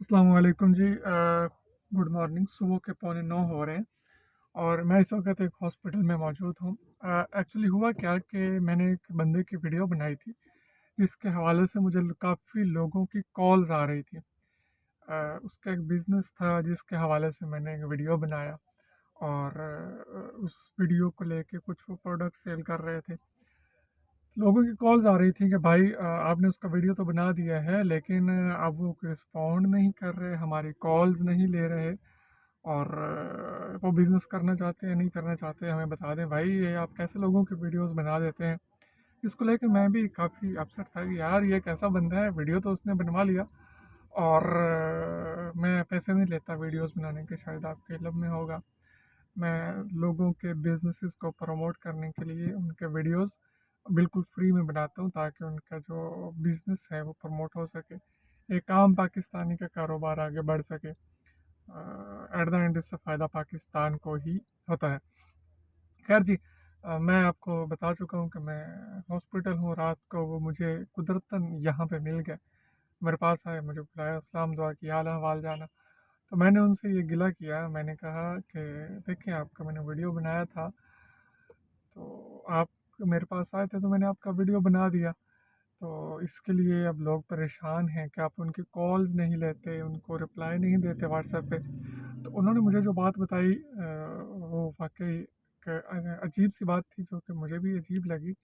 अस्सलाम वालेकुम जी। Good morning. सुबह के 8:45 हो रहे हैं और मैं इस वक्त एक हॉस्पिटल में मौजूद हूँ। एक्चुअली हुआ क्या कि मैंने एक बंदे की वीडियो बनाई थी जिसके हवाले से मुझे काफ़ी लोगों की कॉल्स आ रही थी। उसका एक बिज़नेस था जिसके हवाले से मैंने एक वीडियो बनाया और उस वीडियो को लेके कुछ वो प्रोडक्ट सेल कर रहे थे। लोगों की कॉल्स आ रही थी कि भाई आपने उसका वीडियो तो बना दिया है लेकिन अब वो रिस्पॉन्ड नहीं कर रहे, हमारी कॉल्स नहीं ले रहे और वो बिज़नेस करना चाहते हैं नहीं करना चाहते, हमें बता दें भाई ये आप कैसे लोगों की वीडियोस बना देते हैं। इसको लेके मैं भी काफ़ी अपसेट था कि यार ये कैसा बंदा है, वीडियो तो उसने बनवा लिया और मैं पैसे नहीं लेता वीडियोस बनाने के, शायद आपके इल्म में होगा। मैं लोगों के बिजनेसेस को प्रमोट करने के लिए उनके वीडियोस बिल्कुल फ्री में बनाता हूँ ताकि उनका जो बिजनेस है वो प्रमोट हो सके, एक आम पाकिस्तानी का कारोबार आगे बढ़ सके। एट द एंड इससे फ़ायदा पाकिस्तान को ही होता है। खैर जी, मैं आपको बता चुका हूँ कि मैं हॉस्पिटल हूँ। रात को वो मुझे कुदरतन यहाँ पे मिल गए, मेरे पास आए, मुझे बुलाया, सलाम दुआ की, हाल अहवाल जाना। तो मैंने उनसे ये गिला किया, मैंने कहा कि देखिए आपका मैंने वीडियो बनाया था, तो आप मेरे पास आए थे तो मैंने आपका वीडियो बना दिया। तो इसके लिए अब लोग परेशान हैं कि आप उनकी कॉल्स नहीं लेते, उनको रिप्लाई नहीं देते व्हाट्सएप पे। तो उन्होंने मुझे जो बात बताई वो वाक़ई अजीब सी बात थी जो कि मुझे भी अजीब लगी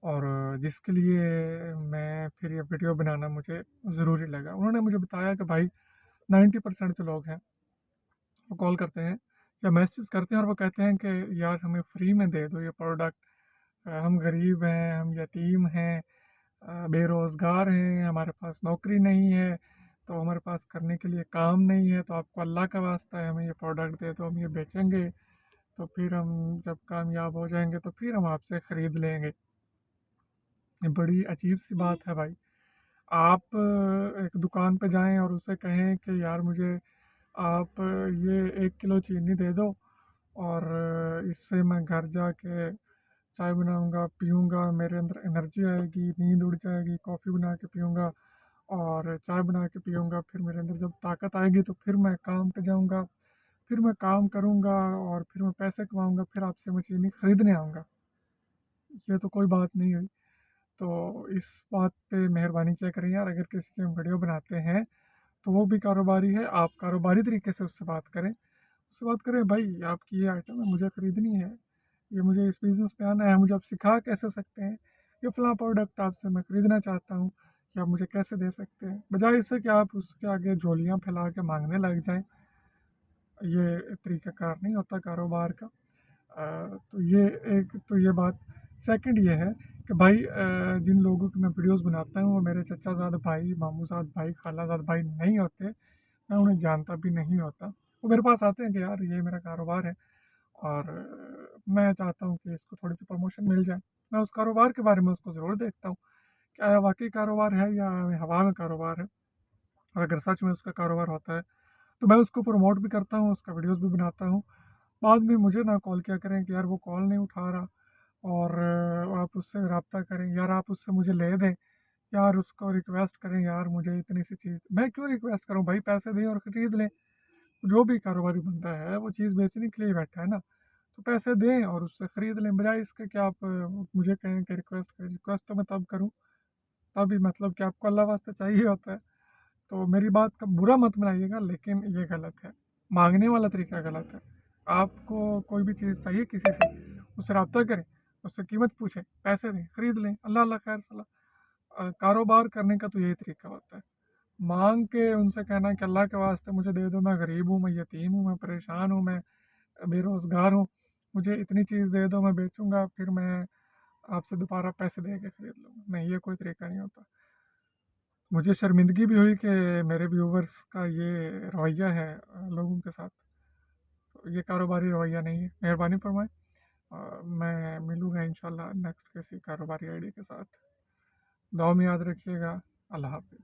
और जिसके लिए मैं फिर ये वीडियो बनाना मुझे ज़रूरी लगा। उन्होंने मुझे बताया कि भाई 90% जो लोग हैं वो कॉल करते हैं या मैसेज करते हैं और वो कहते हैं कि यार हमें फ्री में दे दो ये प्रोडक्ट। हम गरीब हैं, हम यतीम हैं, बेरोज़गार हैं, हमारे पास नौकरी नहीं है, तो हमारे पास करने के लिए काम नहीं है, तो आपको अल्लाह का वास्ता है हमें ये प्रोडक्ट दे दो, हम ये बेचेंगे, तो फिर हम जब कामयाब हो जाएंगे तो फिर हम आपसे ख़रीद लेंगे। ये बड़ी अजीब सी बात है भाई। आप एक दुकान पे जाएं और उसे कहें कि यार मुझे आप ये 1 किलो चीनी दे दो और इससे मैं घर जाके चाय बनाऊंगा, पीऊंगा, मेरे अंदर एनर्जी आएगी, नींद उड़ जाएगी, कॉफ़ी बना के पीऊंगा और चाय बना के पीऊंगा, फिर मेरे अंदर जब ताकत आएगी तो फिर मैं काम पे जाऊंगा, फिर मैं काम करूंगा और फिर मैं पैसे कमाऊंगा, फिर आपसे मैं चीनी खरीदने आऊंगा। ये तो कोई बात नहीं हुई। तो इस बात पे मेहरबानी क्या करें यार, अगर किसी की हम वीडियो बनाते हैं तो वो भी कारोबारी है, आप कारोबारी तरीके से उससे बात करें। उससे बात करें भाई आपकी ये आइटम है, मुझे ख़रीदनी है, ये मुझे इस बिज़नेस में आना है, मुझे आप सिखा कैसे सकते हैं, ये फ़लाँ प्रोडक्ट आपसे मैं ख़रीदना चाहता हूँ, कि आप मुझे कैसे दे सकते हैं। बजाय इससे कि आप उसके आगे झोलियाँ फैला के मांगने लग जाएं, ये तरीक़ाकार नहीं होता कारोबार का। तो ये एक तो ये बात। सेकंड ये है कि भाई जिन लोगों की मैं वीडियोस बनाता हूँ वो मेरे चचाज़ाद भाई, मामूज़ाद भाई, खालाज़ाद भाई नहीं होते। मैं उन्हें जानता भी नहीं होता। वो मेरे पास आते हैं कि यार ये मेरा कारोबार है और मैं चाहता हूँ कि इसको थोड़ी सी प्रमोशन मिल जाए। मैं उस कारोबार के बारे में उसको ज़रूर देखता हूँ, क्या वाकई कारोबार है या हवा में कारोबार है। और अगर सच में उसका कारोबार होता है तो मैं उसको प्रमोट भी करता हूँ, उसका वीडियोस भी बनाता हूँ। बाद में मुझे ना कॉल किया करें कि यार वो कॉल नहीं उठा रहा और आप उससे रब्ता करें, यार आप उससे मुझे ले दें, यार उसको रिक्वेस्ट करें, यार मुझे इतनी सी चीज़, मैं क्यों रिक्वेस्ट करूँ भाई, पैसे दें और ख़रीद लें। जो भी कारोबारी बनता है वो चीज़ बेचने के लिए ही बैठा है ना, तो पैसे दें और उससे ख़रीद लें, बजाय इसके कि आप मुझे कहें कि रिक्वेस्ट करें। रिक्वेस्ट तो मैं तब करूँ तभी मतलब कि आपको अल्लाह वास्ते चाहिए होता है। तो मेरी बात का बुरा मत बनाइएगा लेकिन ये गलत है, मांगने वाला तरीका गलत है। आपको कोई भी चीज़ चाहिए किसी से, उससे रब्ता करें, उससे कीमत पूछें, पैसे दें, ख़रीद लें, अल्लाह अल्लाह खैर सलाह। कारोबार करने का तो यही तरीका होता है। मांग के उनसे कहना कि अल्लाह के वास्ते मुझे दे दो, मैं गरीब हूँ, मैं यतीम हूँ, मैं परेशान हूँ, मैं बेरोज़गार हूँ, मुझे इतनी चीज़ दे दो, मैं बेचूंगा, फिर मैं आपसे दोबारा पैसे दे के ख़रीद लूँगा। नहीं, ये कोई तरीका नहीं होता। मुझे शर्मिंदगी भी हुई कि मेरे व्यूवर्स का ये रवैया है लोगों के साथ। तो ये कारोबारी रवैया नहीं है, मेहरबानी फरमाएं। मैं मिलूँगा इंशाल्लाह नेक्स्ट किसी कारोबारी आइडिया के साथ। दुआ में याद रखिएगा। अल्लाह हाफ़िज़।